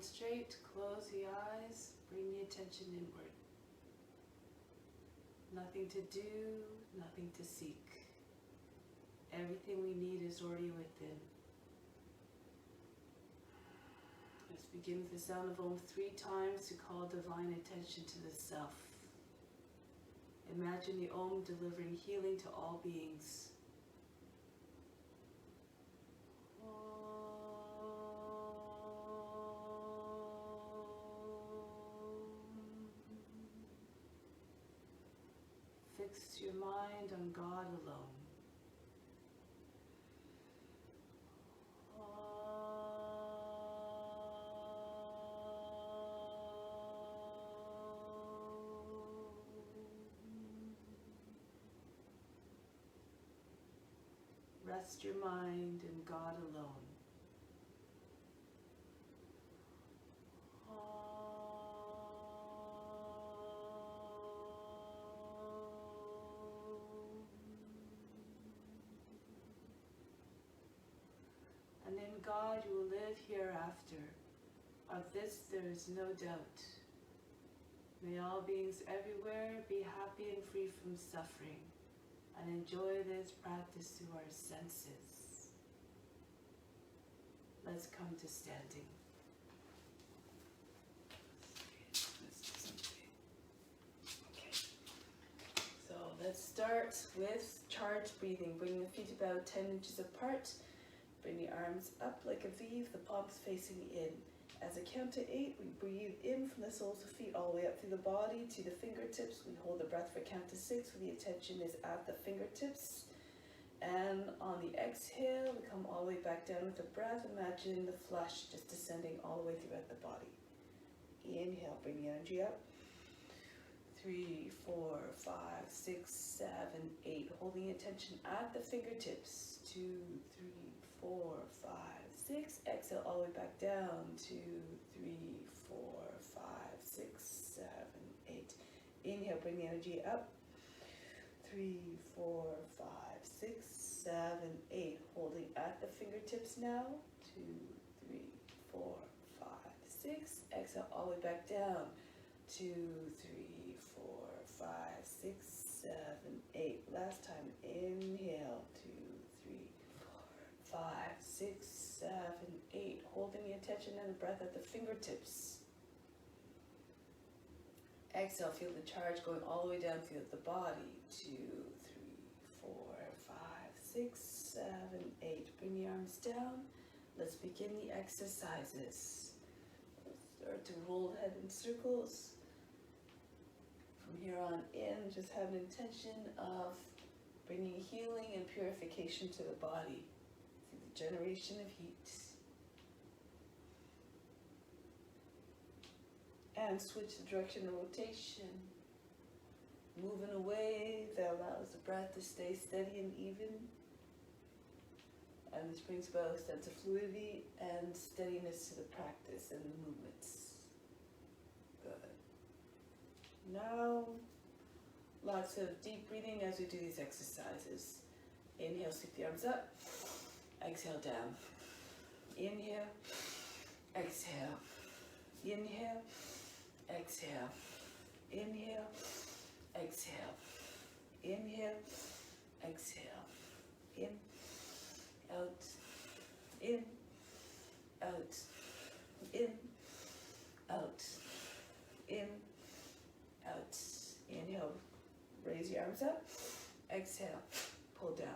bones straight, close the eyes, bring the attention inward. Nothing to do, nothing to seek. Everything we need is already within. Let's begin with the sound of Om 3 times to call divine attention to the self. Imagine the Om delivering healing to all beings. Fix your mind on God alone. Rest your mind in God alone. And in God you will live hereafter. Of this there is no doubt. May all beings everywhere be happy and free from suffering, and enjoy this practice through our senses. Let's come to standing. Let's do something. Okay. So let's start with charged breathing. Bring the feet about 10 inches apart. Bring the arms up like a V, the palms facing in. As I count to 8, we breathe in from the soles of the feet all the way up through the body to the fingertips. We hold the breath for count to 6, where the attention is at the fingertips. And on the exhale, we come all the way back down with the breath. Imagine the flush just descending all the way throughout the body. Inhale, bring the energy up. 3, 4, 5, 6, 7, 8. Holding attention at the fingertips. 2, 3, 4, 5, 6. Exhale all the way back down. 2, 3, 4, 5, 6, 7, 8. Inhale, bring the energy up. 3, 4, 5, 6, 7, 8. Holding at the fingertips now. 2, 3, 4, 5, 6. Exhale all the way back down. 2, 3, 4, 5, 6, 7, 8. Last time. Inhale. 2, 3, 4, 5, 6, 7, 8. Holding the attention and the breath at the fingertips. Exhale, feel the charge going all the way down through the body. 2, 3, 4, 5, 6, 7, 8. Bring the arms down. Let's begin the exercises. Start to roll head in circles. From here on in, just have an intention of bringing healing and purification to the body through the generation of heat. And switch the direction of rotation. Move in a way that allows the breath to stay steady and even. And this brings about a sense of fluidity and steadiness to the practice and the movements. Good. Now, lots of deep breathing as we do these exercises. Inhale, sweep the arms up. Exhale, down. Inhale, exhale. Inhale, exhale. Inhale, exhale. Inhale, exhale. In, out, in, out, in, out, in, out. Inhale, raise your arms up. Exhale, pull down.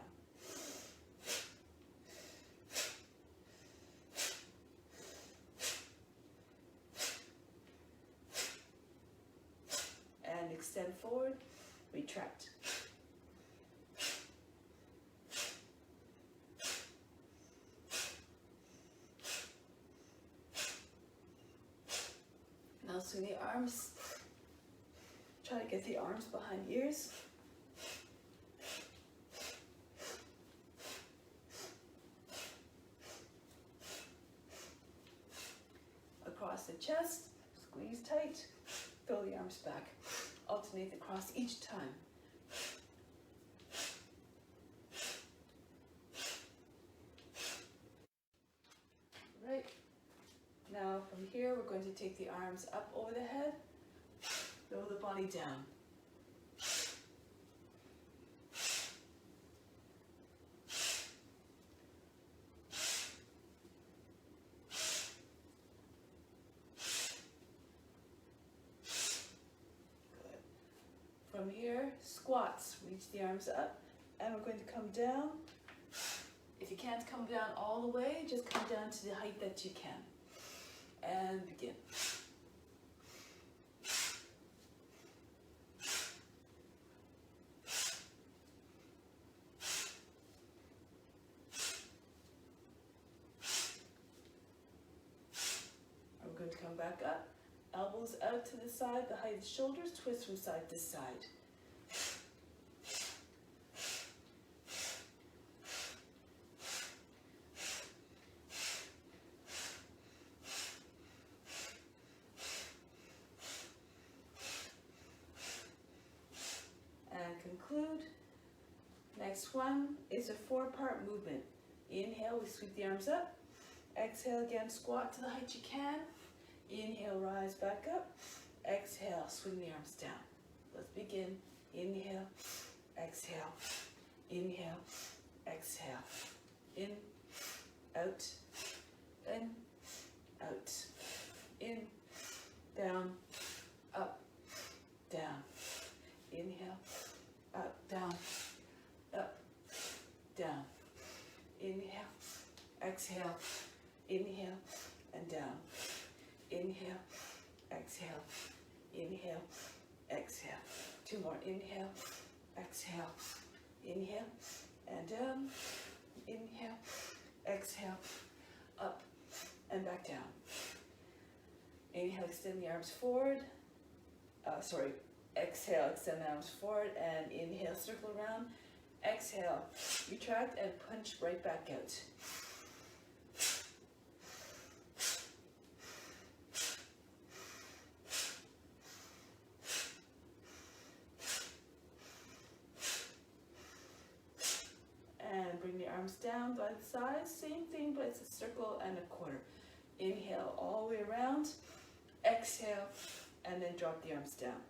And extend forward, retract. Now swing the arms. Try to get the arms behind ears. Across the chest, squeeze tight, throw the arms back. Alternate across each time. Right. Now Now from here, we're going to take the arms up over the head, lower the body down. Good. From here, squats. Reach the arms up, and we're going to come down. If you can't come down all the way, just come down to the height that you can. And begin. We're going to come back up, elbows out to the side, the height of the shoulders, twist from side to side. Conclude. Next one is a 4-part movement. Inhale, we sweep the arms up. Exhale again, squat to the height you can. Inhale, rise back up. Exhale, swing the arms down. Let's begin. Inhale, exhale, inhale, exhale. In, out, in, out, in, down, up, down. Inhale, up, down, up, down. Inhale, exhale, inhale, and down. Inhale, exhale, inhale, exhale. 2 more. Inhale, exhale, inhale, and down. Inhale, exhale, up, and back down. Inhale, extend the arms forward. Exhale, extend the arms forward, and inhale, circle around. Exhale, retract and punch right back out. And bring the arms down by the sides. Same thing, but it's a circle and a quarter. Inhale all the way around. Exhale, and then drop the arms down.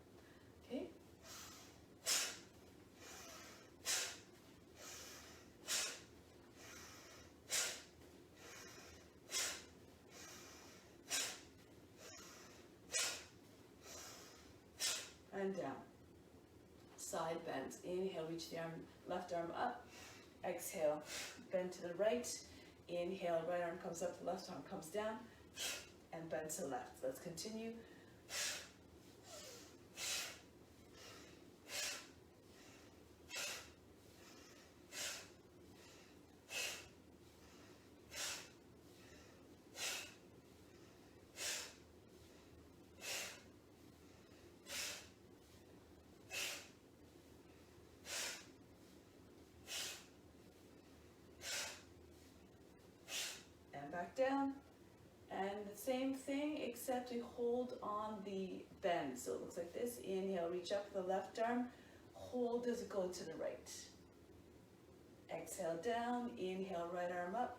Okay. And down. Side bends. Inhale, reach the left arm up. Exhale, bend to the right. Inhale, right arm comes up, the left arm comes down, and bend to the left. Let's continue. Back down, and the same thing except we hold on the bend, so it looks like this. Inhale, reach up the left arm, hold as it goes to the right. Exhale down, inhale, right arm up,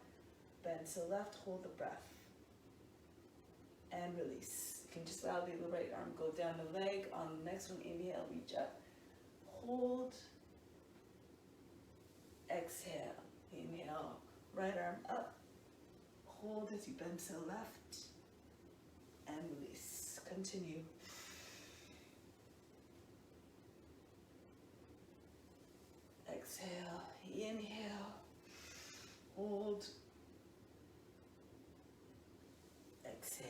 bend to the left, hold the breath, and release. You can just allow the right arm go down the leg. On the next one, inhale, reach up, hold, exhale, inhale, right arm up, hold as you bend to the left, and release. Continue. Exhale, inhale, hold, exhale.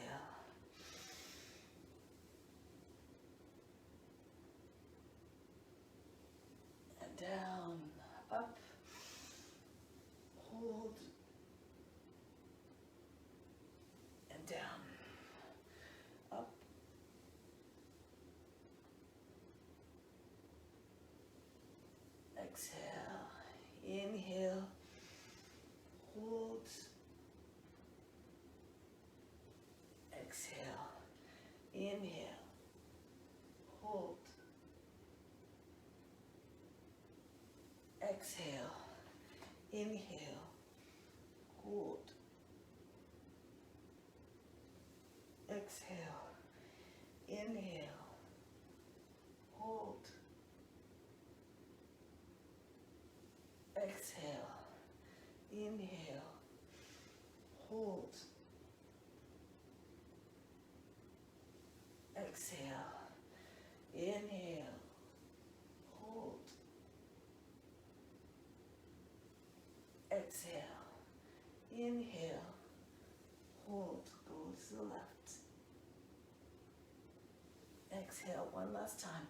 And down, up, hold, down, up, exhale, inhale, hold, exhale, inhale, hold, exhale, inhale, hold, exhale, inhale, hold, exhale, inhale, hold, exhale, inhale, hold, exhale, inhale, hold, go to the left, exhale one last time,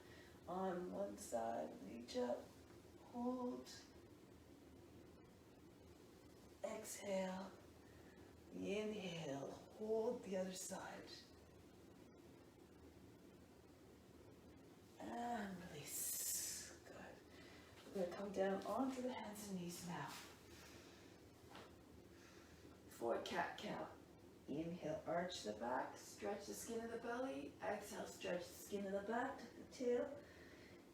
on one side, reach up, hold, exhale, inhale, hold the other side, and release. Good. We're going to come down onto the hands and knees now. For cat-cow. Inhale, arch the back, stretch the skin of the belly. Exhale, stretch the skin of the back, tuck the tail.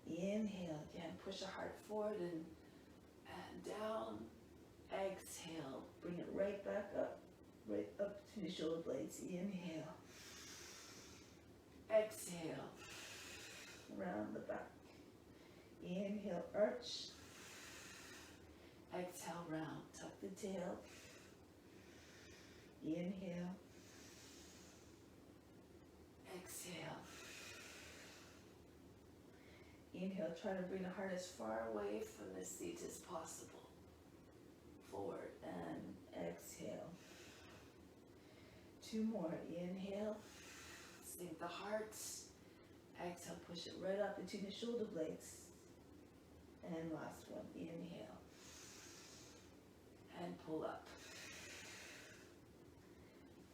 Inhale, again, push the heart forward and down. Exhale, bring it right back up, right up to the shoulder blades. Inhale. Exhale, round the back. Inhale, arch. Exhale, round, tuck the tail. Inhale. Exhale. Inhale, try to bring the heart as far away from the seat as possible. Forward and exhale. Two more. Inhale. Sink the heart. Exhale, push it right up between the shoulder blades. And last one. Inhale. And pull up.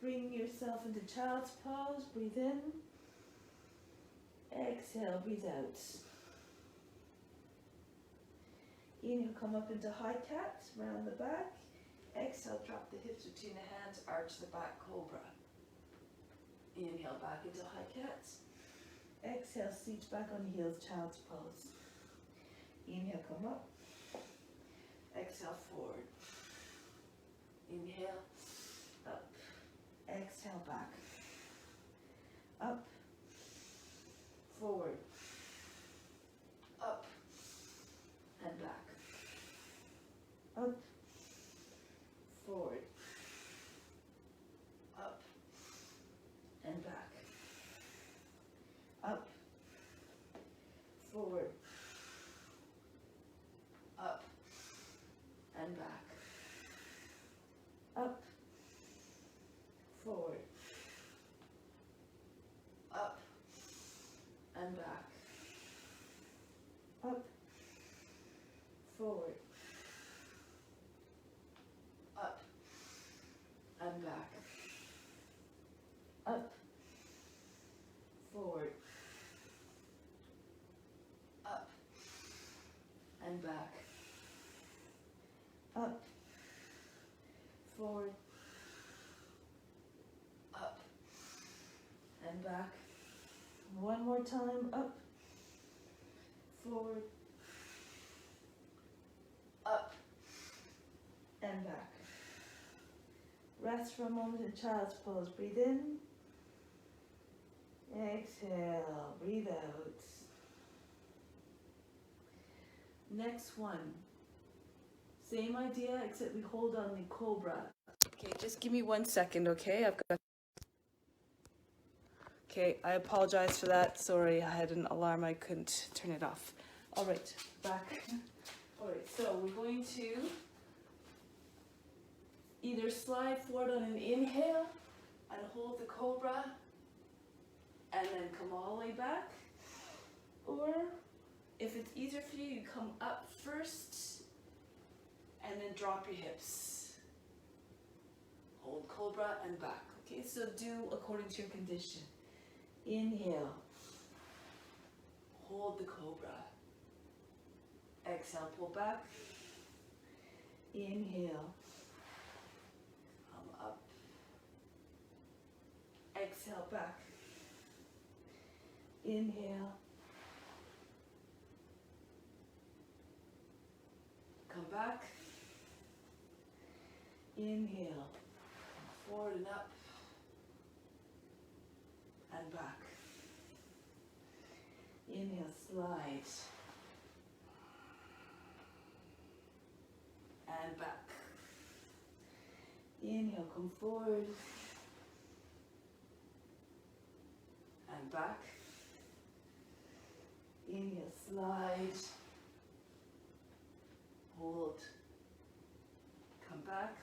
Bring yourself into child's pose. Breathe in. Exhale, breathe out. Inhale, come up into high cat, round the back. Exhale, drop the hips between the hands, arch the back, cobra. Inhale, back into high cat. Exhale, seat back on the heels, child's pose. Inhale, come up. Exhale, forward. Inhale, up. Exhale, back. Up. Forward. Up. And back. Up. Forward. Up. And back. Up. Forward. Up. And back. Up. Forward. Up. And back. Up. Forward. Up. And back. Up. Forward. Up. And back. Up. Forward. Up. And back. One more time. Up. Forward. Up. And back. Rest for a moment in child's pose. Breathe in. Exhale. Breathe out. Next one. Same idea, except we hold on the cobra. Okay, just give me 1 second, okay? Okay, I apologize for that. Sorry, I had an alarm. I couldn't turn it off. All right, back. All right, so we're going to either slide forward on an inhale and hold the cobra and then come all the way back. Or if it's easier for you, you come up first and then drop your hips. Hold cobra and back. Okay, so do according to your condition. Inhale. Hold the cobra. Exhale, pull back. Inhale. Come up. Exhale, back. Inhale. Come back. Inhale. Forward and up. and back. Inhale, slide. And back. Inhale, come forward. And back. Inhale, slide. Hold. Come back.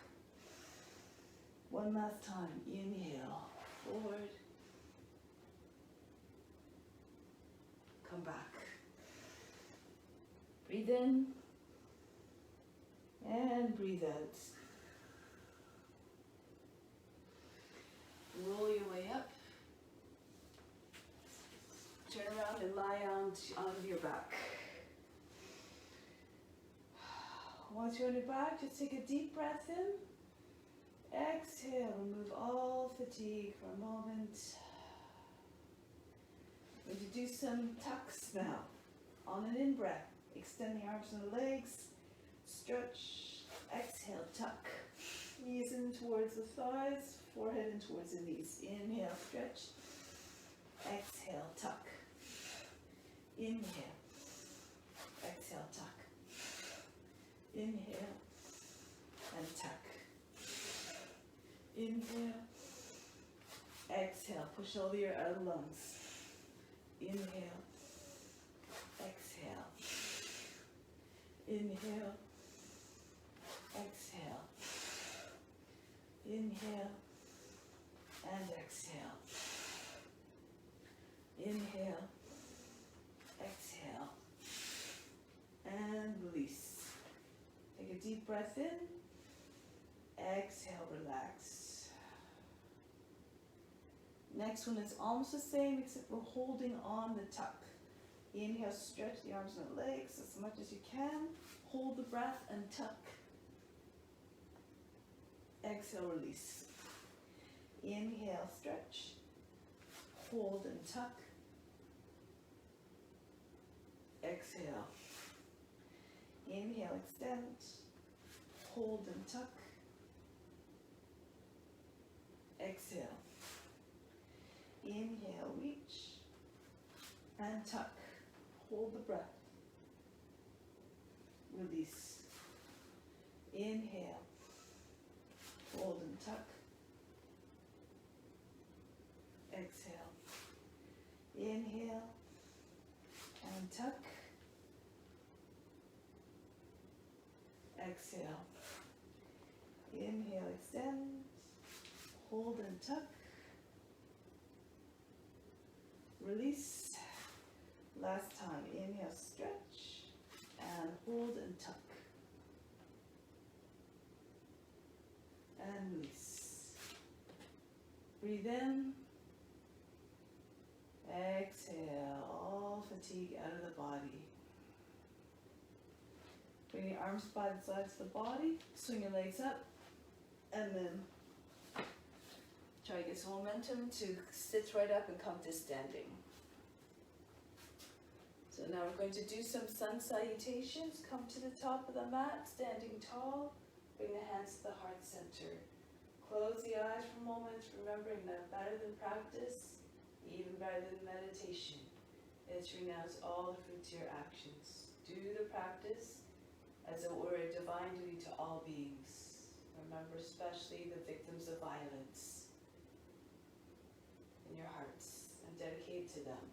One last time. Inhale, forward. Come back. Breathe in. And breathe out. Roll your way up. Turn around and lie on your back. Once you're on your back, just take a deep breath in. Exhale, remove all fatigue for a moment. We're going to do some tucks now. On an in-breath, extend the arms and the legs. Stretch. Exhale, tuck. Knees in towards the thighs, forehead in towards the knees. Inhale, stretch. Exhale, tuck. Inhale. Exhale, tuck. Inhale and tuck. Inhale. Exhale. Push all the air out of the lungs. Inhale. Exhale. Inhale. Exhale. Inhale and exhale. Inhale. Exhale. And release. Take a deep breath in. Exhale, relax. Next one is almost the same except we're holding on the tuck. Inhale, stretch the arms and the legs as much as you can. Hold the breath and tuck. Exhale, release. Inhale, stretch. Hold and tuck. Exhale. Inhale, extend. Hold and tuck. Exhale. Inhale, reach. And tuck. Hold the breath. Release. Inhale. Hold and tuck. Exhale. Inhale and tuck. Exhale. Inhale, extend. Hold and tuck. Release. Last time. Inhale, stretch. And hold and tuck. And release. Breathe in. Exhale all fatigue out of the body. Bring your arms by the sides of the body. Swing your legs up. And then try to get some momentum to sit right up and come to standing. So now we're going to do some sun salutations. Come to the top of the mat, standing tall. Bring the hands to the heart center. Close the eyes for a moment, remembering that better than practice, even better than meditation, is to renounce all the fruits of your actions. Do the practice as it were a divine duty to all beings. Remember especially the victims of violence in your hearts and dedicate to them.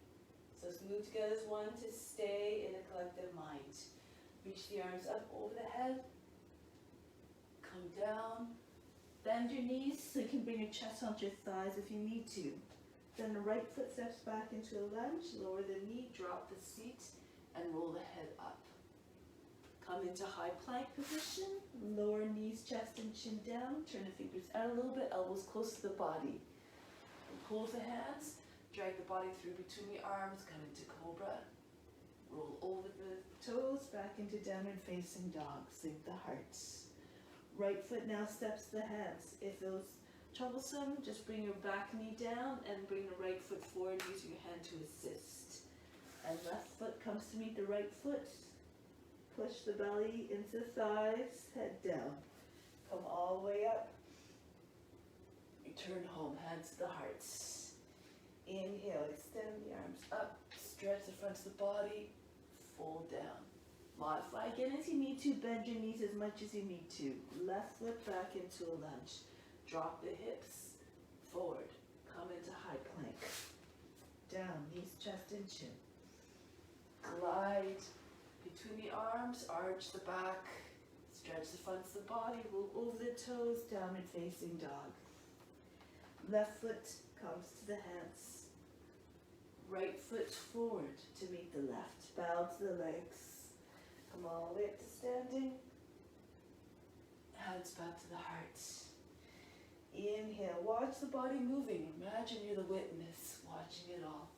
So let's move together as one to stay in a collective mind. Reach the arms up over the head. Come down. Bend your knees so you can bring your chest onto your thighs if you need to. Then the right foot steps back into a lunge. Lower the knee, drop the seat, and roll the head up. Come into high plank position. Lower knees, chest, and chin down. Turn the fingers out a little bit, elbows close to the body. And pull the hands. Drag the body through between your arms. Come into cobra. Roll over the toes, back into downward facing dog. Sink the hearts. Right foot now steps the hands. If those troublesome, just bring your back knee down and bring the right foot forward using your hand to assist. And left foot comes to meet the right foot. Push the belly into the thighs, head down. Come all the way up. Return home, hands to the hearts. Inhale. Inhale, extend the arms up, stretch the front of the body, fold down. Modify again as you need to, bend your knees as much as you need to. Left foot back into a lunge. Drop the hips, forward, come into high plank. Down, knees, chest, and chin. Glide between the arms, arch the back, stretch the front of the body, roll over the toes, downward facing dog. Left foot comes to the hands. Right foot forward to meet the left. Bow to the legs. Come all the way up to standing. Hands back to the heart. Inhale, watch the body moving. Imagine you're the witness, watching it all.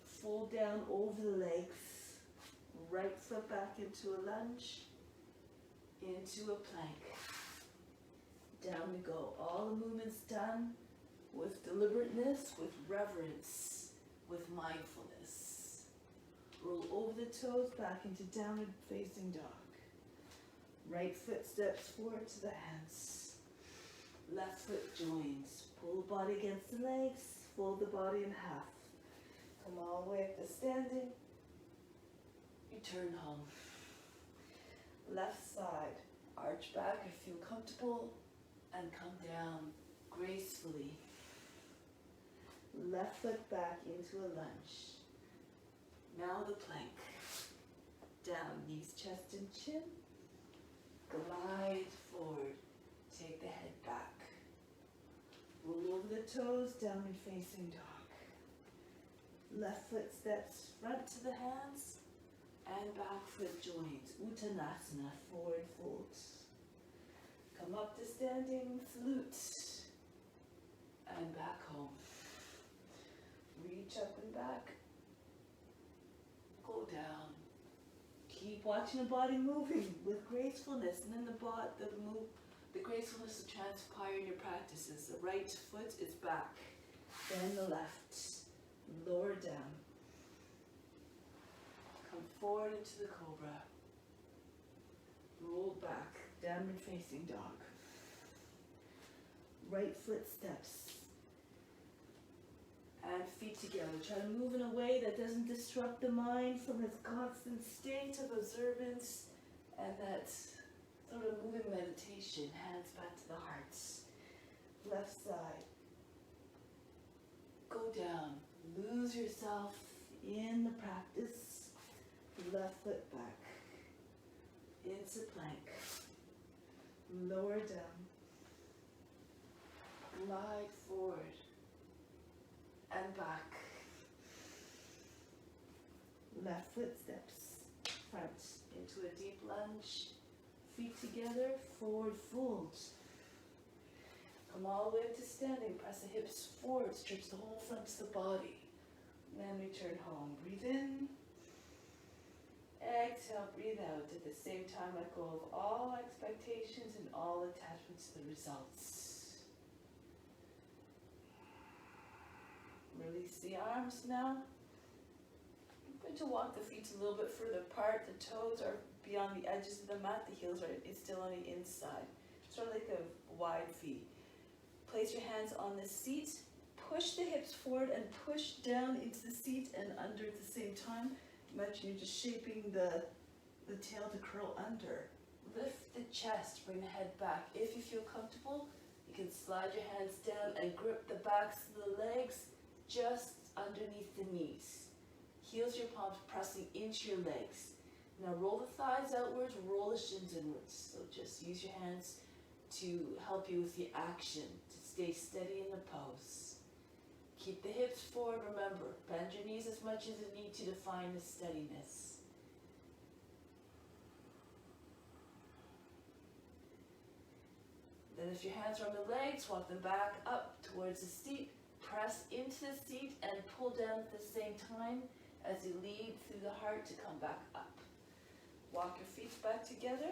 Fold down over the legs. Right foot back into a lunge. Into a plank. Down we go. All the movements done with deliberateness, with reverence, with mindfulness. Roll over the toes back into downward facing dog. Right foot steps forward to the hands. Left foot joins. Pull the body against the legs. Fold the body in half. Come all the way up to standing. Return home. Left side. Arch back if you feel comfortable. And come down gracefully. Left foot back into a lunge. Now the plank. Down, knees, chest, and chin. Glide forward. Take the head back. Roll over the toes, downward facing dog. Left foot steps front to the hands and back foot joins. Uttanasana, forward fold. Come up to standing, salute, and back home. Reach up and back. Go down. Keep watching the body moving with gracefulness, and then the gracefulness will transpire in your practices. The right foot is back, then the left. Lower down. Come forward into the cobra. Roll back, downward facing dog. Right foot steps. And feet together. Try to move in a way that doesn't disrupt the mind from its constant state of observance and that sort of moving meditation. Hands back to the heart. Left side. Go down. Lose yourself in the practice. Left foot back. Into plank. Lower down. Glide forward. And back. Left foot steps front into a deep lunge. Feet together, forward fold. Come all the way up to standing. Press the hips forward. Stretch the whole front of the body. And return home. Breathe in. Exhale, breathe out. At the same time, let go of all expectations and all attachments to the results. Release the arms now. I'm going to walk the feet a little bit further apart. The toes are beyond the edges of the mat. The heels are still on the inside. Sort of like a wide V. Place your hands on the seat. Push the hips forward and push down into the seat and under at the same time. Imagine you're just shaping the tail to curl under. Lift the chest. Bring the head back. If you feel comfortable, you can slide your hands down and grip the backs of the legs just underneath the knees. Heels your palms pressing into your legs. Now roll the thighs outwards, roll the shins inwards. So just use your hands to help you with the action, to stay steady in the pose. Keep the hips forward, remember, bend your knees as much as you need to find the steadiness. Then if your hands are on the legs, walk them back up towards the seat. Press into the seat and pull down at the same time as you lead through the heart to come back up. Walk your feet back together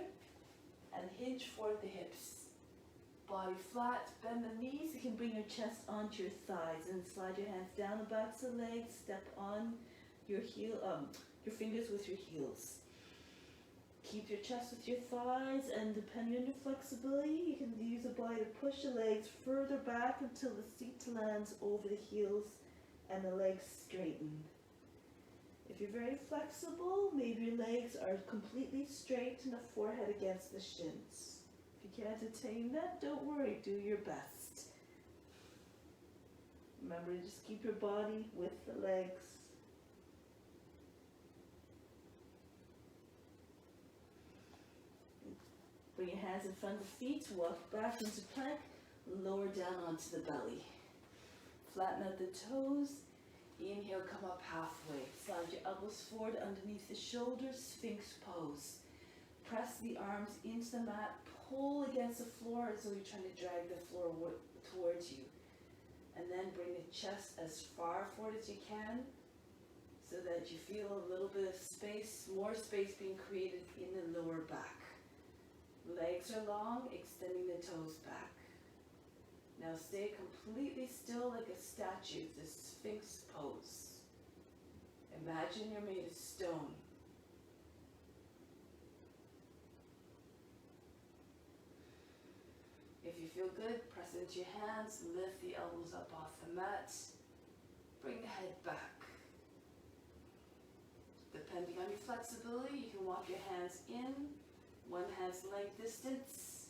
and hinge forward the hips. Body flat, bend the knees. You can bring your chest onto your thighs and slide your hands down the backs of the legs. Step on your your fingers with your heels. Keep your chest with your thighs, and depending on your flexibility, you can use the body to push the legs further back until the seat lands over the heels and the legs straighten. If you're very flexible, maybe your legs are completely straight and the forehead against the shins. If you can't attain that, don't worry, do your best. Remember to just keep your body with the legs. Bring your hands in front of the feet, walk back into plank, lower down onto the belly. Flatten out the toes. Inhale, come up halfway. Slide your elbows forward underneath the shoulders, Sphinx pose. Press the arms into the mat, pull against the floor as though you're trying to drag the floor towards you. And then bring the chest as far forward as you can so that you feel a little bit of space, more space being created in the lower back. Legs are long, extending the toes back. Now stay completely still like a statue, the Sphinx pose. Imagine you're made of stone. If you feel good, press into your hands, lift the elbows up off the mat, bring the head back. Depending on your flexibility, you can walk your hands in, one hand's length distance,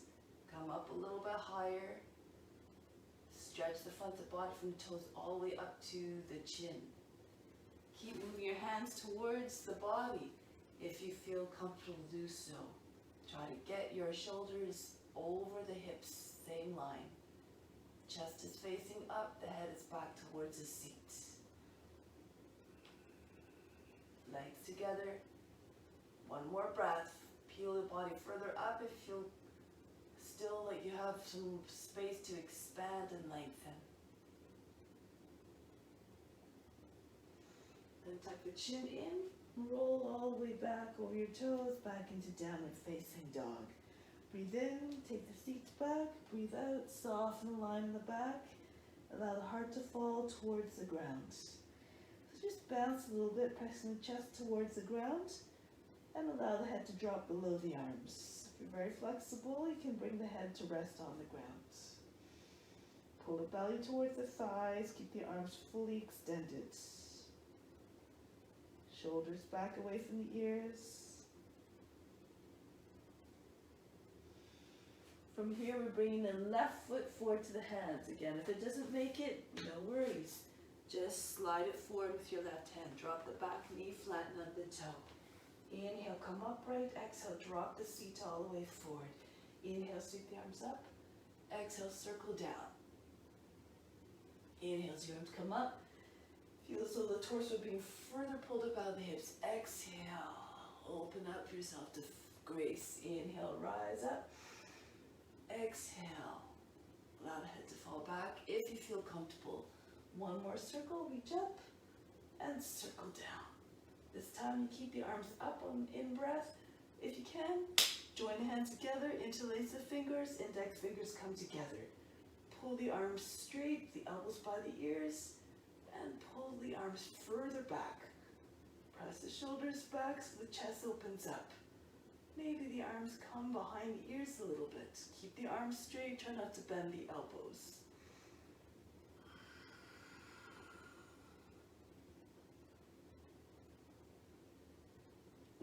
come up a little bit higher, stretch the front of the body from the toes all the way up to the chin. Keep moving your hands towards the body if you feel comfortable to do so. Try to get your shoulders over the hips, same line. Chest is facing up, the head is back towards the seat. Legs together. One more breath. Peel the body further up if you feel still like you have some space to expand and lengthen. Then tuck the chin in, roll all the way back over your toes, back into downward facing dog. Breathe in, take the seat back, breathe out, soften the line in the back, allow the heart to fall towards the ground. So just bounce a little bit, pressing the chest towards the ground, and allow the head to drop below the arms. If you're very flexible, you can bring the head to rest on the ground. Pull the belly towards the thighs, keep the arms fully extended. Shoulders back away from the ears. From here, we're bringing the left foot forward to the hands. Again, if it doesn't make it, no worries. Just slide it forward with your left hand. Drop the back knee, flatten up the toe. Inhale, come upright. Exhale, drop the seat all the way forward. Inhale, sweep the arms up. Exhale, circle down. Inhale, as your arms come up. Feel as though the torso being further pulled up out of the hips. Exhale, open up yourself to grace. Inhale, rise up. Exhale, allow the head to fall back if you feel comfortable. One more circle, reach up and circle down. This time you keep the arms up on in-breath. If you can, join the hands together, interlace the fingers, index fingers come together. Pull the arms straight, the elbows by the ears, and pull the arms further back. Press the shoulders back so the chest opens up. Maybe the arms come behind the ears a little bit. Keep the arms straight, try not to bend the elbows.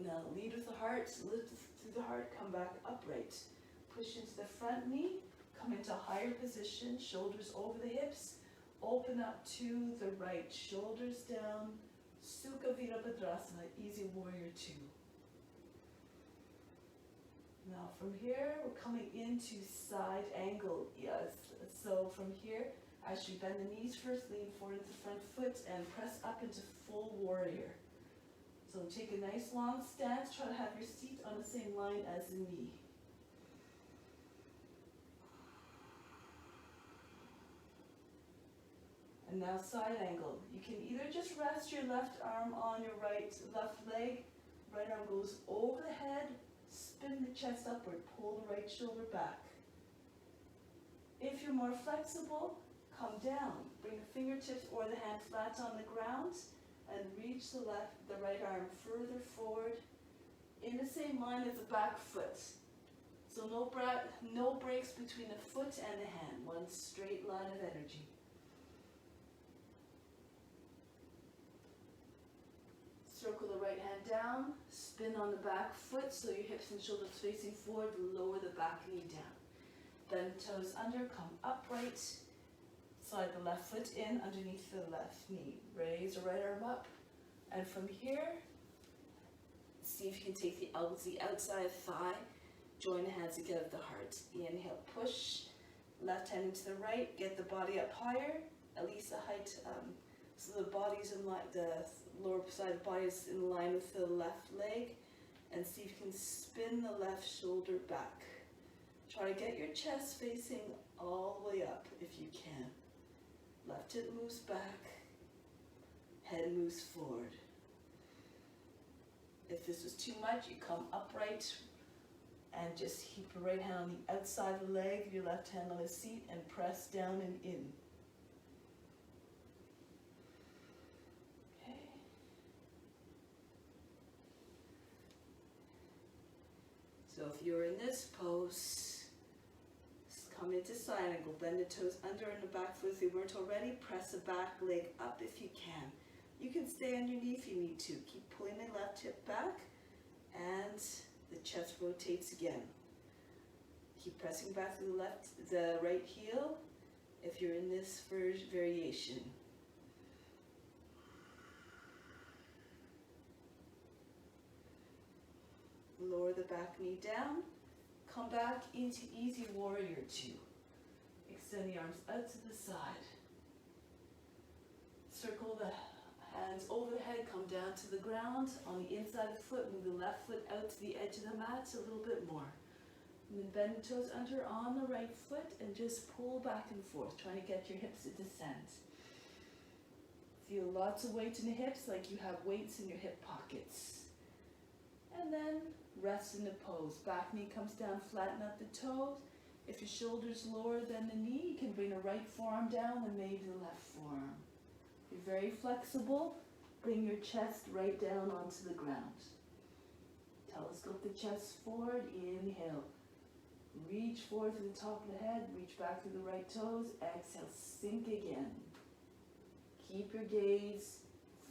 Now lead with the heart, lift through the heart, come back upright. Push into the front knee, come into a higher position, shoulders over the hips. Open up to the right, shoulders down. Sukha Virabhadrasana, easy warrior 2. Now from here, we're coming into side angle. Yes, so from here, as you bend the knees first, lean forward into the front foot and press up into full warrior. So take a nice long stance, try to have your seat on the same line as the knee. And now side angle. You can either just rest your left arm on your left leg, right arm goes over the head, spin the chest upward, pull the right shoulder back. If you're more flexible, come down. Bring the fingertips or the hand flat on the ground and reach the right arm further forward in the same line as the back foot. So no breaks between the foot and the hand, one straight line of energy. hand down, spin on the back foot so your hips and shoulders facing forward, lower the back knee down. Bend toes under, come upright, slide the left foot in underneath the left knee. Raise the right arm up, and from here, see if you can take the elbows to the outside thigh, join the hands together at the heart. Inhale, push, left hand into the right, get the body up higher, at least the height, so the body's in line, the lower side of the body is in line with the left leg, and see if you can spin the left shoulder back. Try to get your chest facing all the way up if you can. Left hip moves back, head moves forward. If this was too much, you come upright and just keep your right hand on the outside of the leg, your left hand on the seat, and press down and in. Okay. So if you're in this pose, come into side angle, bend the toes under and the back foot if you weren't already, press the back leg up if you can. You can stay underneath if you need to. Keep pulling the left hip back and the chest rotates again. Keep pressing back to the right heel if you're in this variation. Lower the back knee down. Come back into easy warrior 2. Extend the arms out to the side. Circle the hands over the head, come down to the ground. On the inside of the foot, move the left foot out to the edge of the mat a little bit more. And then bend the toes under on the right foot and just pull back and forth, trying to get your hips to descend. Feel lots of weight in the hips, like you have weights in your hip pockets. And then rest in the pose. Back knee comes down, flatten out the toes. If your shoulder's lower than the knee, you can bring the right forearm down and maybe the left forearm. You're very flexible. Bring your chest right down onto the ground. Telescope the chest forward. Inhale. Reach forward to the top of the head. Reach back to the right toes. Exhale, sink again. Keep your gaze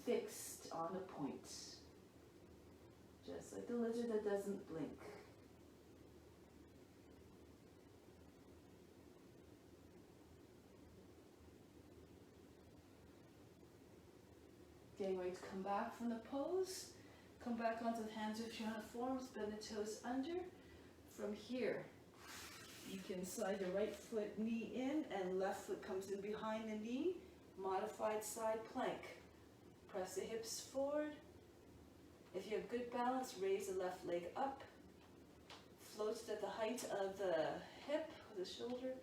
fixed on the point. Just like the lizard that doesn't blink. Getting ready to come back from the pose. Come back onto the hands if you're on the forms. Bend the toes under. From here, you can slide your right foot knee in and left foot comes in behind the knee. Modified side plank. Press the hips forward. If you have good balance, raise the left leg up. Float at the height of the hip, the shoulder,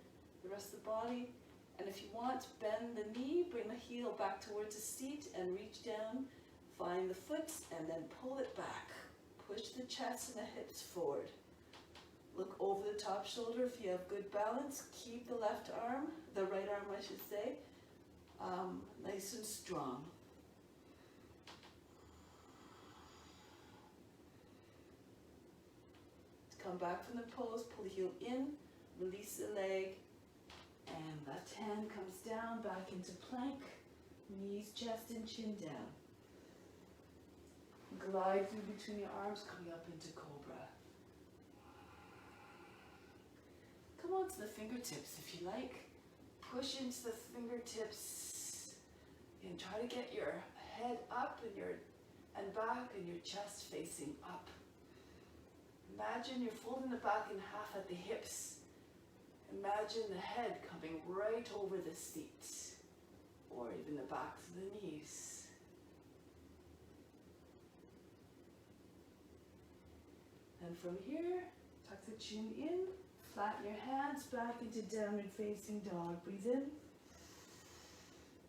the rest of the body. And if you want, bend the knee, bring the heel back towards the seat and reach down. Find the foot and then pull it back. Push the chest and the hips forward. Look over the top shoulder if you have good balance. Keep the left arm, the right arm I should say, nice and strong. Come back from the pose, pull the heel in, release the leg, and left hand comes down, back into plank, knees, chest, and chin down. Glide through between your arms, coming up into cobra. Come on to the fingertips if you like. Push into the fingertips and try to get your head up and back and your chest facing up. Imagine you're folding the back in half at the hips. Imagine the head coming right over the seat, or even the backs of the knees. And from here, tuck the chin in, flatten your hands back into downward facing dog. Breathe in.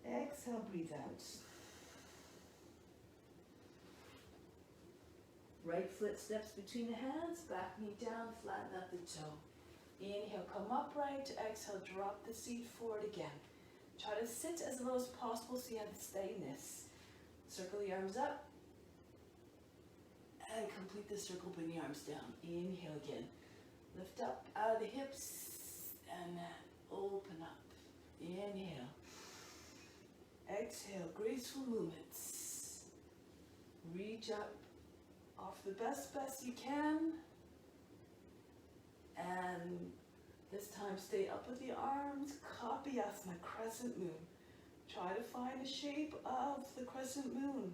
Exhale, breathe out. Right foot steps between the hands, back knee down, flatten out the toe. Inhale, come upright. Exhale, drop the seat forward again. Try to sit as low as possible so you have the steadiness. Circle the arms up. And complete the circle, bring the arms down. Inhale again. Lift up out of the hips and open up. Inhale. Exhale, graceful movements. Reach up Off the best you can. And this time stay up with the arms, copy asana, crescent moon. Try to find the shape of the crescent moon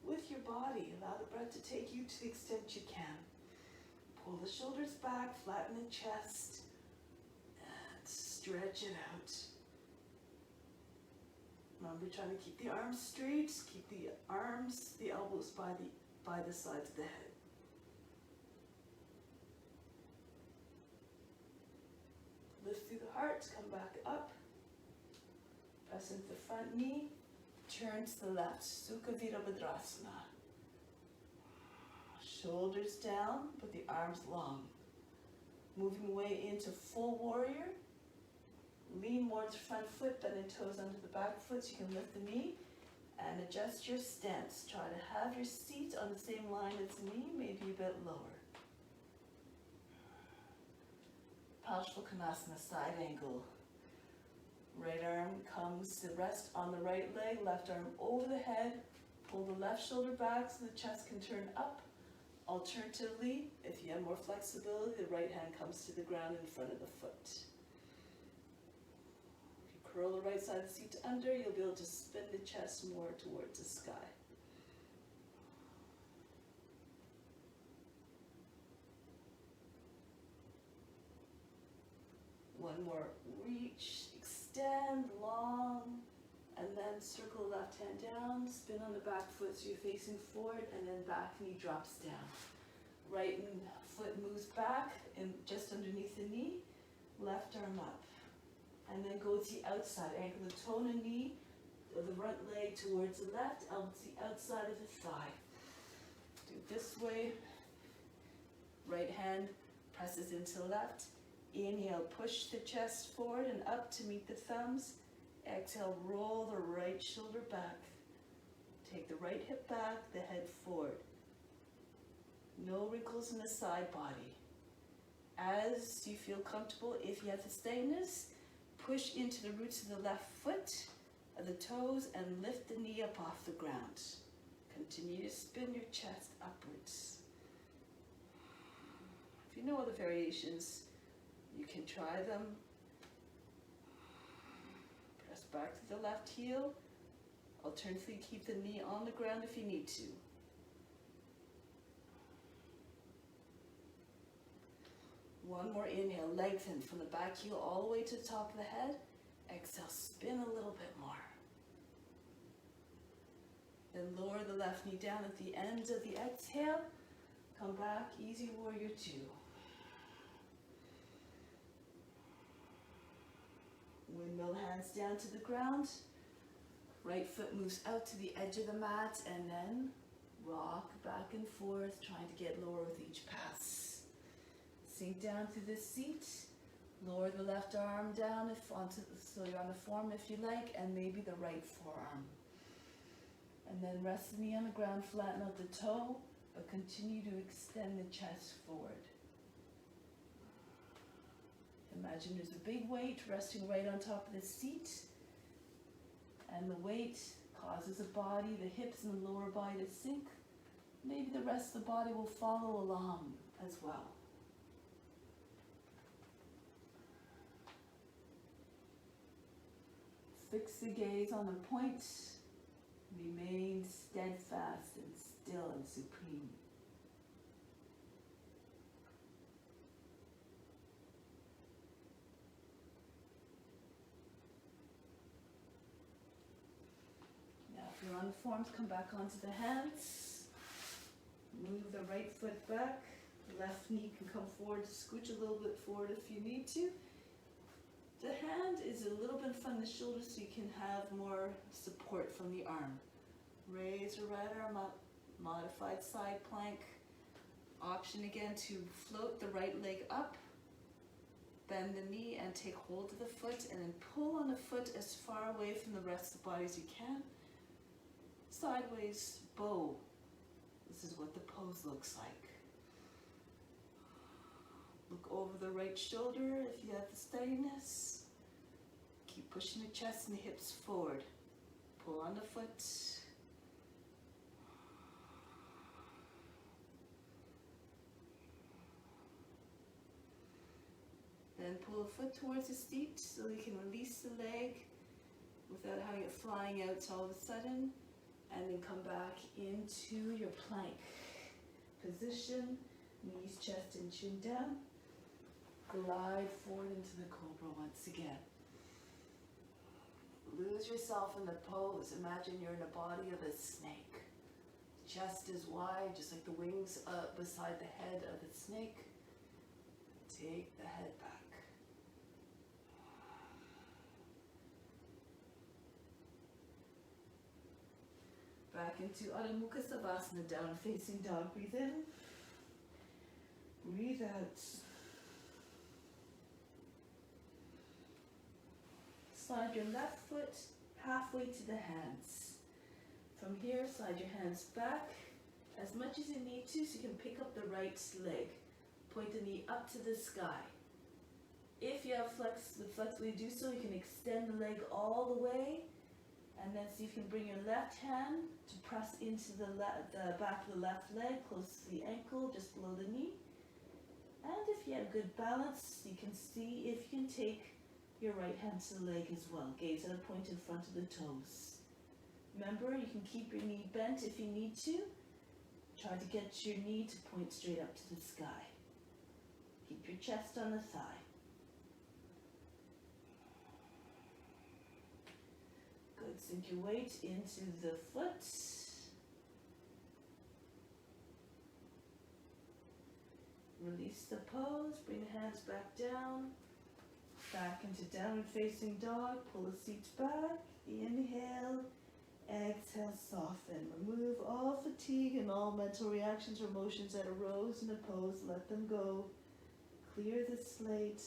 with your body. Allow the breath to take you to the extent you can. Pull the shoulders back, flatten the chest, and stretch it out. Remember, trying to keep the arms straight, keep the arms, the elbows by the sides of the head. Lift through the heart, come back up. Press into the front knee, turn to the left, Sukha Virabhadrasana. Shoulders down, but the arms long. Moving away into full warrior. Lean more to the front foot, bend the toes under the back foot so you can lift the knee. And adjust your stance. Try to have your seat on the same line as the knee, maybe a bit lower. Parsvakonasana, side angle. Right arm comes to rest on the right leg, left arm over the head. Pull the left shoulder back so the chest can turn up. Alternatively, if you have more flexibility, the right hand comes to the ground in front of the foot. If you curl the right side of the seat under, you'll be able to spin the chest more towards the sky. One more, reach, extend, long, and then circle the left hand down, spin on the back foot so you're facing forward, and then back knee drops down. Right foot moves back and just underneath the knee, left arm up. And then go to the outside, ankle the toe and knee, of the right leg towards the left, elbow to the outside of the thigh. Do it this way, right hand presses into the left. Inhale, push the chest forward and up to meet the thumbs. Exhale, roll the right shoulder back. Take the right hip back, the head forward. No wrinkles in the side body. As you feel comfortable, if you have the steadiness, push into the roots of the left foot, of the toes, and lift the knee up off the ground. Continue to spin your chest upwards. If you know other variations, you can try them. Press back to the left heel. Alternatively, keep the knee on the ground if you need to. One more inhale, lengthen from the back heel all the way to the top of the head. Exhale, spin a little bit more. Then lower the left knee down at the end of the exhale. Come back, easy warrior two. Windmill hands down to the ground. Right foot moves out to the edge of the mat and then rock back and forth, trying to get lower with each pass. Sink down through the seat. Lower the left arm down so you're on the form if you like, and maybe the right forearm. And then rest the knee on the ground, flatten out the toe, but continue to extend the chest forward. Imagine there's a big weight resting right on top of the seat, and the weight causes the body, the hips and the lower body to sink. Maybe the rest of the body will follow along as well. Fix the gaze on the point. Remain steadfast and still and supreme. Now, if you're on the forms, come back onto the hands. Move the right foot back. Left knee can come forward, scooch a little bit forward if you need to. The hand is a little bit in front of the shoulder so you can have more support from the arm. Raise your right arm up, modified side plank. Option again to float the right leg up, bend the knee and take hold of the foot, and then pull on the foot as far away from the rest of the body as you can. Sideways bow. This is what the pose looks like. Look over the right shoulder if you have the steadiness. Keep pushing the chest and the hips forward. Pull on the foot. then pull a foot towards the seat so you can release the leg without having it flying out all of a sudden. And then come back into your plank position, knees, chest, and chin down. Glide forward into the cobra once again. Lose yourself in the pose. Imagine you're in the body of a snake. Chest is wide, just like the wings beside the head of the snake. Take the head back. Back into Adho Mukha Savasana, down facing dog. Breathe in. Breathe out. Slide your left foot halfway to the hands. From here, slide your hands back as much as you need to so you can pick up the right leg. Point the knee up to the sky. If you have the flexibility to do so, you can extend the leg all the way. And then see if you can bring your left hand to press into the back of the left leg, close to the ankle, just below the knee. And if you have good balance, you can see if you can take your right hand to the leg as well. Gaze at a point in front of the toes. Remember, you can keep your knee bent if you need to. Try to get your knee to point straight up to the sky. Keep your chest on the thigh. Good. Sink your weight into the foot. Release the pose. Bring the hands back down. Back into downward facing dog. Pull the seat back. Inhale. Exhale, soften. Remove all fatigue and all mental reactions or emotions that arose in the pose. Let them go. Clear the slate.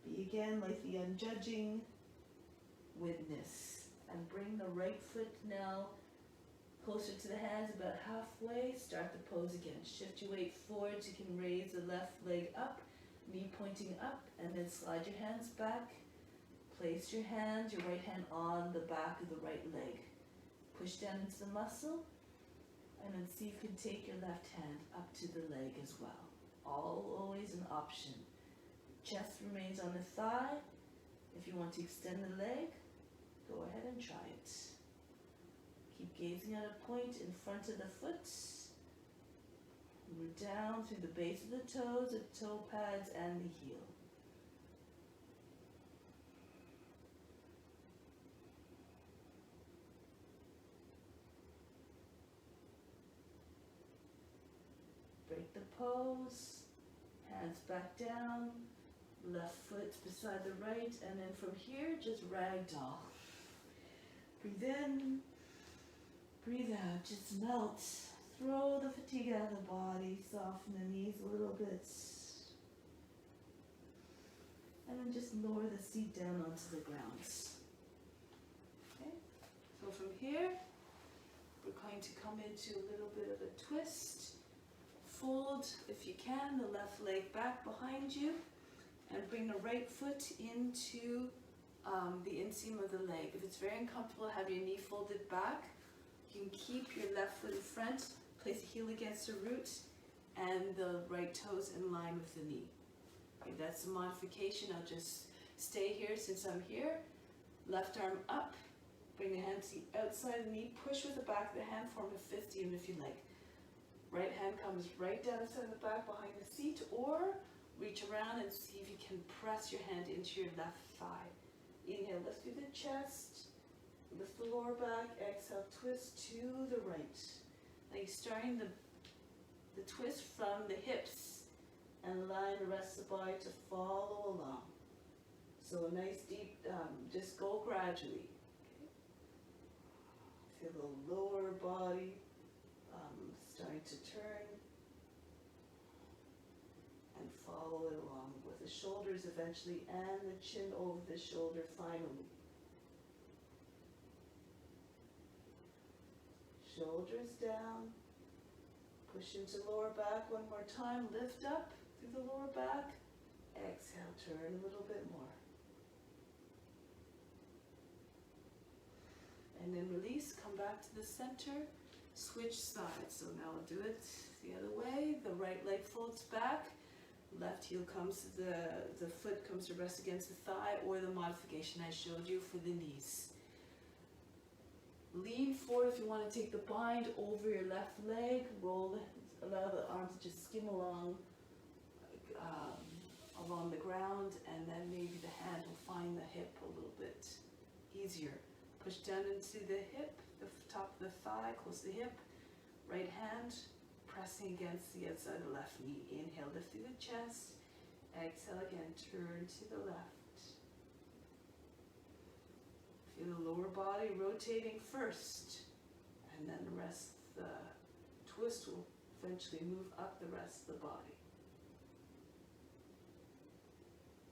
Be again like the unjudging witness. And bring the right foot now closer to the hands, about halfway. Start the pose again. Shift your weight forward so you can raise the left leg up, knee pointing up, and then slide your hands back. Place your hand, your right hand on the back of the right leg. Push down into the muscle, and then see if you can take your left hand up to the leg as well. Always an option. Chest remains on the thigh. If you want to extend the leg, go ahead and try it. Keep gazing at a point in front of the foot. Move down through the base of the toes, the toe pads, and the heel. Break the pose, hands back down, left foot beside the right, and then from here, just ragdoll. Breathe in, breathe out, just melt. Throw the fatigue out of the body, soften the knees a little bit. And then just lower the seat down onto the ground. Okay, so from here, we're going to come into a little bit of a twist. Fold, if you can, the left leg back behind you, and bring the right foot into the inseam of the leg. If it's very uncomfortable, have your knee folded back. You can keep your left foot in front, place the heel against the root, and the right toes in line with the knee. Okay, that's the modification. I'll just stay here since I'm here. Left arm up, bring the hand to the outside of the knee, push with the back of the hand, form a fist even if you like. Right hand comes right down inside the back behind the seat, or reach around and see if you can press your hand into your left thigh. Inhale, lift through the chest, lift the lower back, exhale, twist to the right. Now you're starting the twist from the hips and allowing the rest of the body to follow along. So a nice deep, just go gradually. Okay. Feel the lower body starting to turn and follow it along with the shoulders eventually and the chin over the shoulder finally. Shoulders down, push into lower back one more time, lift up through the lower back, exhale, turn a little bit more. And then release, come back to the center, switch sides. So now I'll do it the other way. The right leg folds back, Left heel comes to the foot comes to rest against the thigh, or the modification I showed you for the knees. Lean forward if you want to take the bind over your left leg. Roll, allow the arms to just skim along along the ground, and then maybe the hand will find the hip a little bit easier. Push down into the hip, the top of the thigh, close to the hip. Right hand pressing against the outside of the left knee. Inhale, lift through the chest. Exhale again, turn to the left. Feel the lower body rotating first, and then the rest, the twist will eventually move up the rest of the body.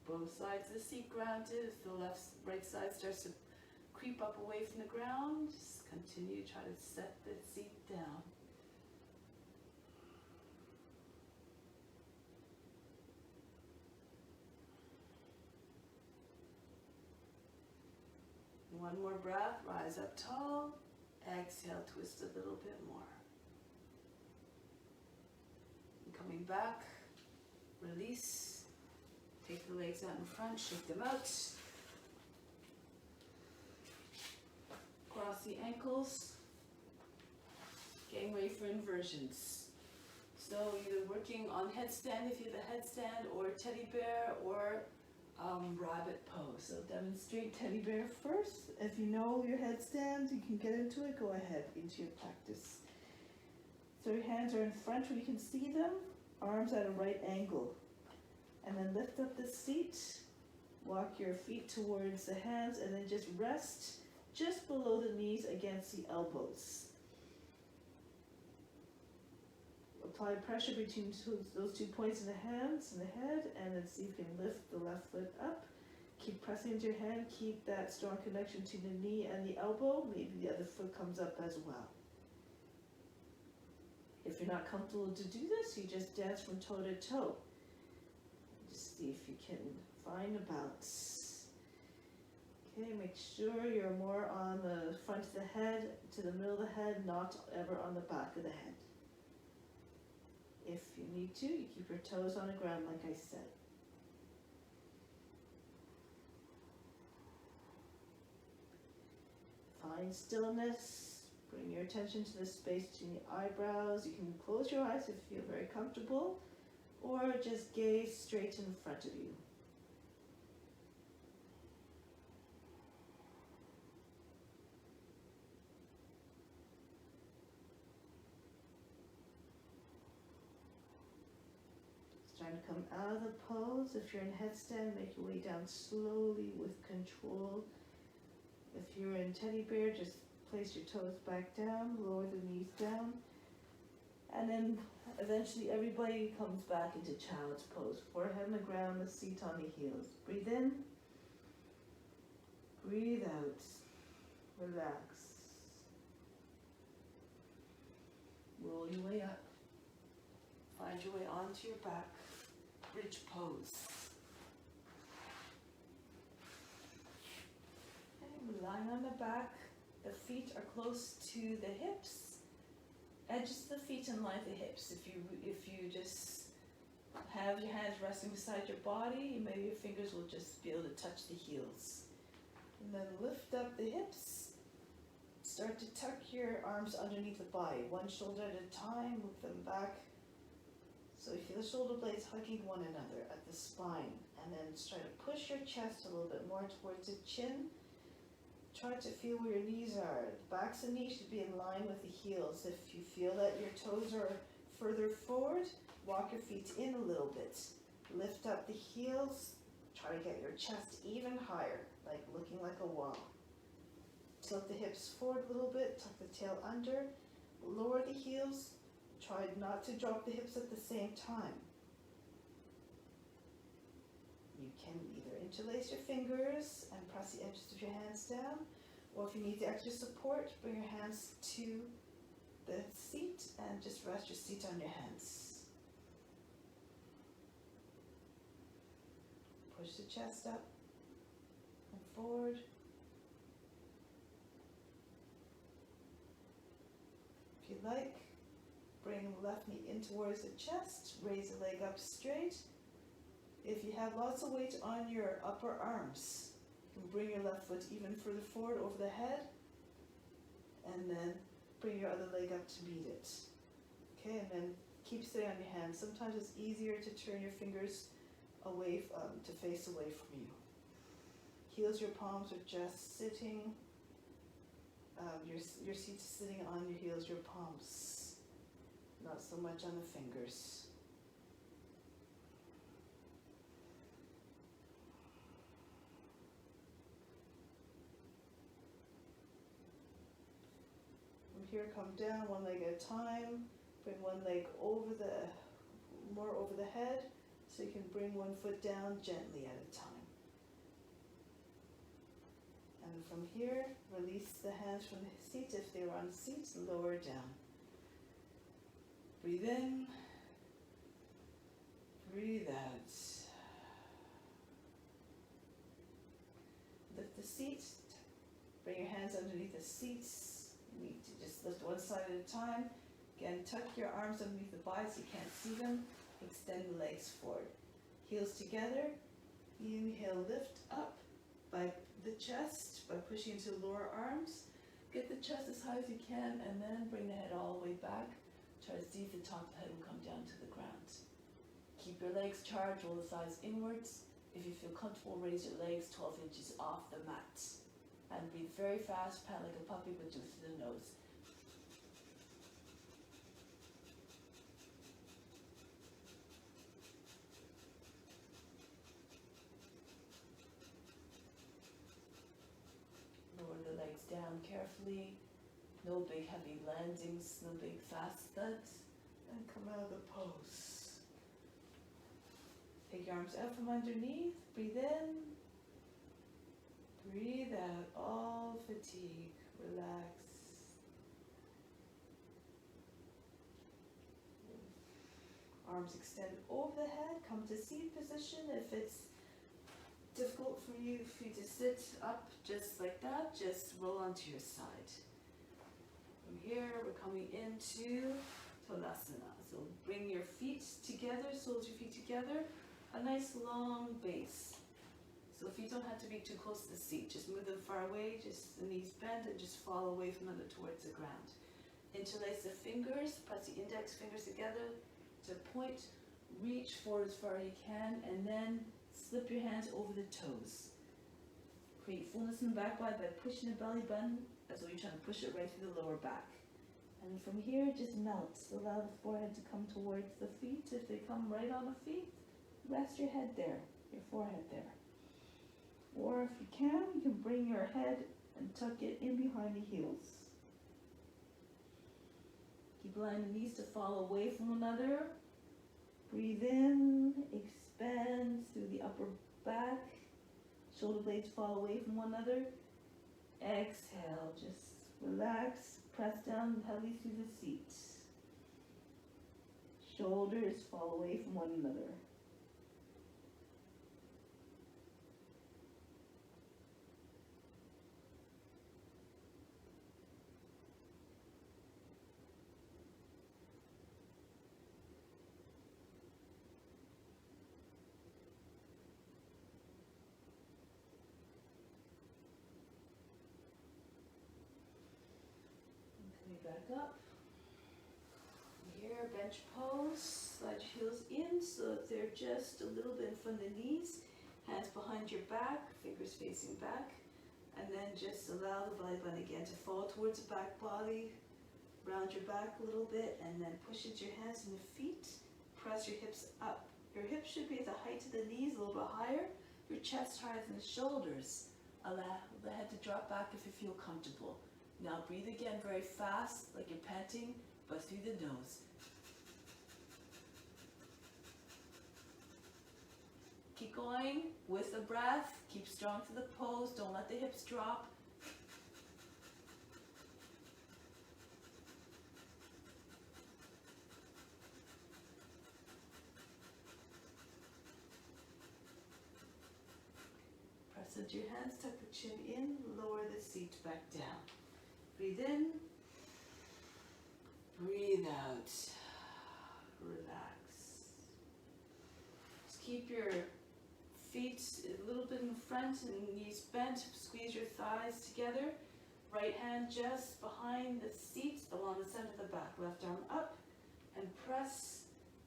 Both sides of the seat grounded. If the right side starts to creep up away from the ground, just continue to try to set the seat down. One more breath, rise up tall. Exhale, twist a little bit more. And coming back, release. Take the legs out in front, shake them out. Cross the ankles. Getting ready for inversions. So either working on headstand if you have a headstand, or teddy bear, or rabbit pose. So demonstrate teddy bear first. If you know your headstand, you can get into it, go ahead into your practice. So your hands are in front where you can see them, arms at a right angle. And then lift up the seat, walk your feet towards the hands, and then just rest just below the knees against the elbows. Apply pressure between those 2 points in the hands and the head, and then see if you can lift the left foot up. Keep pressing into your hand, keep that strong connection to the knee and the elbow. Maybe the other foot comes up as well. If you're not comfortable to do this, you just dance from toe to toe. Just see if you can find a balance. Okay, make sure you're more on the front of the head, to the middle of the head, not ever on the back of the head. If you need to, you keep your toes on the ground like I said. Find stillness. Bring your attention to the space between the eyebrows. You can close your eyes if you feel very comfortable, or just gaze straight in front of you. Trying to come out of the pose. If you're in headstand, make your way down slowly with control. If you're in teddy bear, just place your toes back down, lower the knees down. And then eventually everybody comes back into child's pose. Forehead on the ground, the seat on the heels. Breathe in. Breathe out. Relax. Roll your way up. Find your way onto your back. Bridge pose. Okay, lying on the back, the feet are close to the hips. Edges of the feet in line with the hips. If you just have your hands resting beside your body, maybe your fingers will just be able to touch the heels. And then lift up the hips. Start to tuck your arms underneath the body, one shoulder at a time. Move them back. So you feel the shoulder blades hugging one another at the spine, and then try to push your chest a little bit more towards the chin. Try to feel where your knees are. The backs of the knees should be in line with the heels. If you feel that your toes are further forward, walk your feet in a little bit. Lift up the heels. Try to get your chest even higher, like looking like a wall. Tilt the hips forward a little bit, tuck the tail under, lower the heels. Try not to drop the hips at the same time. You can either interlace your fingers and press the edges of your hands down, or if you need the extra support, bring your hands to the seat and just rest your seat on your hands. Push the chest up and forward. If you like, bring the left knee in towards the chest, raise the leg up straight, If you have lots of weight on your upper arms, you can bring your left foot even further forward over the head, and then bring your other leg up to meet it. Okay, and then keep steady on your hands. Sometimes it's easier to turn your fingers away, to face away from you. Heels, your palms are just sitting. Your seat's sitting on your heels, your palms, not so much on the fingers. From here, come down one leg at a time. Bring one leg more over the head, so you can bring one foot down gently at a time. And from here, release the hands from the seat. If they were on the seat, lower down. Breathe in. Breathe out. Lift the seat. Bring your hands underneath the seats. You need to just lift one side at a time. Again, tuck your arms underneath the thighs. You can't see them. Extend the legs forward. Heels together. Inhale, lift up by the chest, by pushing into the lower arms. Get the chest as high as you can, and then bring the head all the way back. Try to see if the top of the head will come down to the ground. Keep your legs charged, roll the thighs inwards. If you feel comfortable, raise your legs 12 inches off the mat. And breathe very fast, pat like a puppy, but do it through the nose. Lower the legs down carefully. No big heavy landings, no big fast thuds. And come out of the pose. Take your arms out from underneath. Breathe in. Breathe out all fatigue. Relax. Arms extended over the head. Come to seat position. If it's difficult for you to sit up just like that, just roll onto your side. From here, we're coming into Tadasana. So bring your feet together, soles of your feet together. A nice long base. So the feet don't have to be too close to the seat. Just move them far away, just the knees bend, and just fall away from them towards the ground. Interlace the fingers, press the index fingers together to point, reach forward as far as you can, and then slip your hands over the toes. Create fullness in the back body by pushing the belly button as though you're trying to push it right through the lower back. And from here, just melt. Allow the forehead to come towards the feet. If they come right on the feet, rest your head there, your forehead there. Or if you can bring your head and tuck it in behind the heels. Keep allowing the knees to fall away from one another. Breathe in, expand through the upper back. Shoulder blades fall away from one another. Exhale, just relax, press down heavily through the seat. Shoulders fall away from one another. Back up. Here, bench pose. Slide your heels in so that they're just a little bit in front of the knees. Hands behind your back, fingers facing back. And then just allow the belly button again to fall towards the back body. Round your back a little bit and then push into your hands and your feet. Press your hips up. Your hips should be at the height of the knees, a little bit higher. Your chest higher than the shoulders. Allow the head to drop back if you feel comfortable. Now breathe again very fast, like you're panting, but through the nose. Keep going with the breath. Keep strong to the pose. Don't let the hips drop. Press into your hands, tuck the chin in, lower the seat back down. Breathe in, breathe out, relax. Just keep your feet a little bit in front and knees bent. Squeeze your thighs together. Right hand just behind the seat along the center of the back. Left arm up and press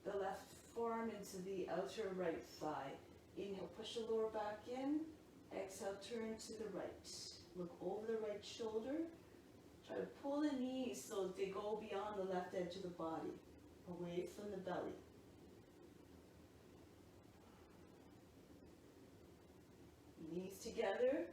the left forearm into the outer right thigh. Inhale, push the lower back in. Exhale, turn to the right. Look over the right shoulder. Try to pull the knees so they go beyond the left edge of the body, away from the belly. Knees together.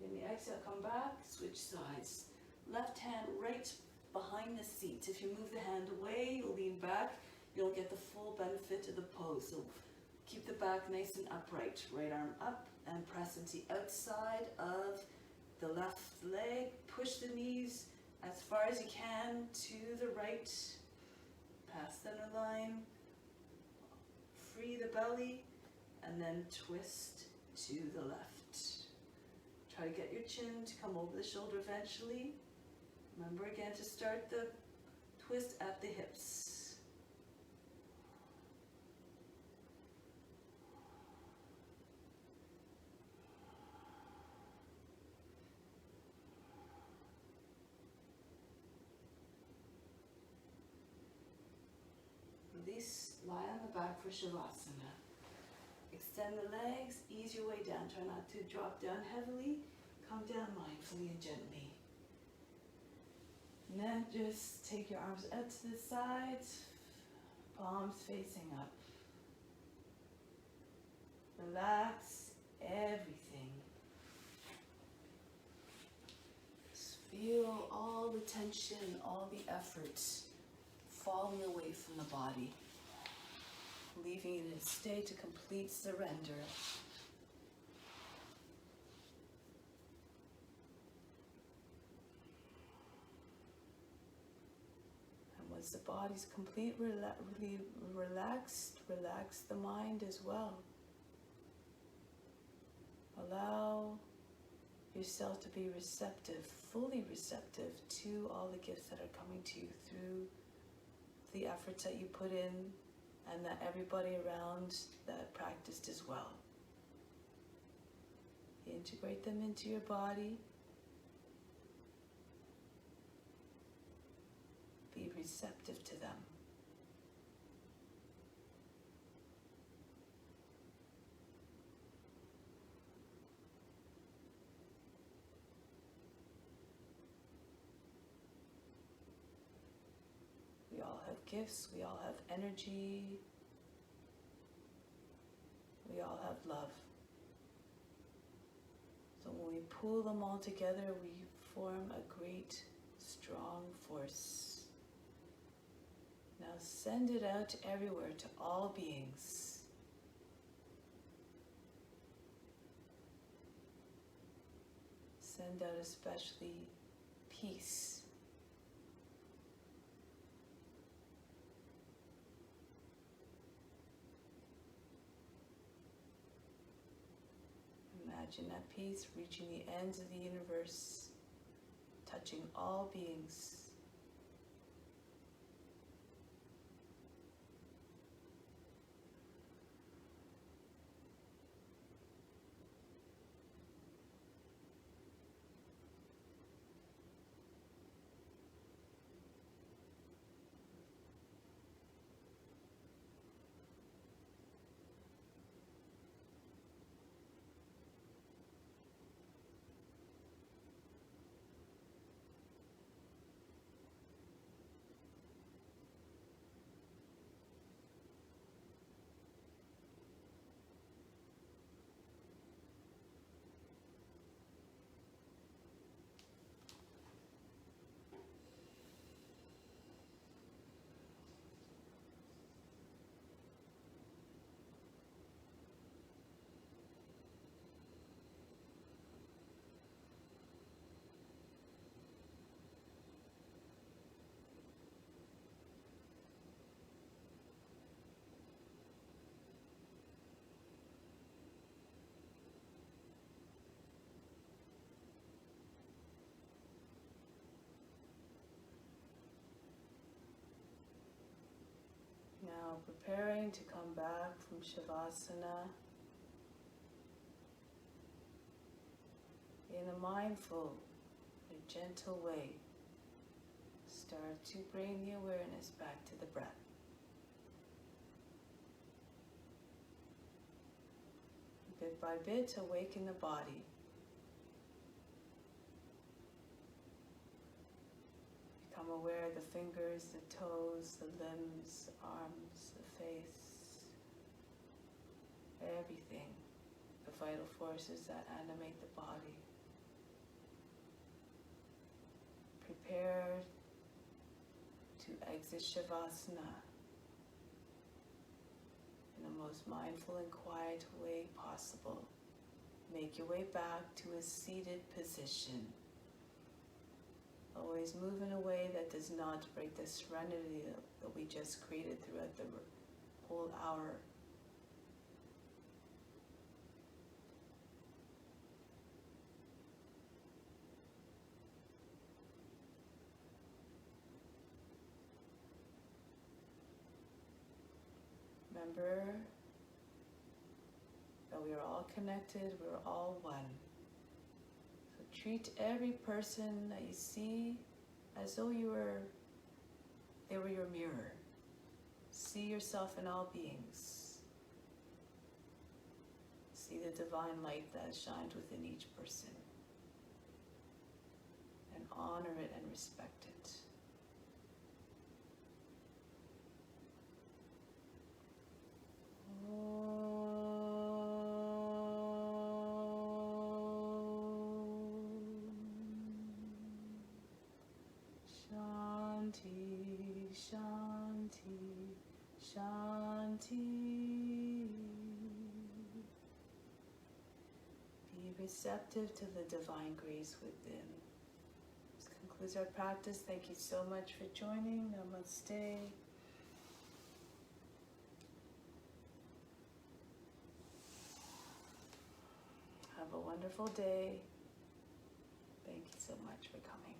Then the exhale, come back, switch sides. Left hand right behind the seat. If you move the hand away, you'll lean back, you'll get the full benefit of the pose. So keep the back nice and upright. Right arm up and press into the outside of the left leg. Push the knees as far as you can to the right, past center line. Free the belly and then twist to the left. Try to get your chin to come over the shoulder eventually. Remember again to start the twist at the hips. Release, lie on the back for Shavasana. Extend the legs, ease your way down. Try not to drop down heavily. Come down mindfully and gently. And then just take your arms out to the sides, palms facing up. Relax everything. Just feel all the tension, all the effort falling away from the body, leaving it in a state of complete surrender. Once the body's completely relaxed, relax the mind as well. Allow yourself to be receptive, fully receptive to all the gifts that are coming to you through the efforts that you put in and that everybody around that practiced as well. Integrate them into your body. Be receptive to them. We all have gifts, we all have energy, we all have love. So when we pull them all together, we form a great, strong force. Now send it out everywhere to all beings. Send out especially peace. Imagine that peace reaching the ends of the universe, touching all beings. preparing to come back from Shavasana in a mindful, a gentle way, start to bring the awareness back to the breath. Bit by bit, awaken the body. Become aware of the fingers, the toes, the limbs, arms, the face, everything, the vital forces that animate the body. Prepare to exit Shavasana in the most mindful and quiet way possible. Make your way back to a seated position. Always move in a way that does not break the serenity that we just created throughout the whole hour. Remember that we are all connected, we're all one. So treat every person that you see as though they were your mirror. See yourself in all beings. See the divine light that shines within each person. And honor it and respect it. Shanti, Shanti, Shanti. Be receptive to the divine grace within. This concludes our practice. Thank you so much for joining. Namaste. Have a wonderful day. Thank you so much for coming.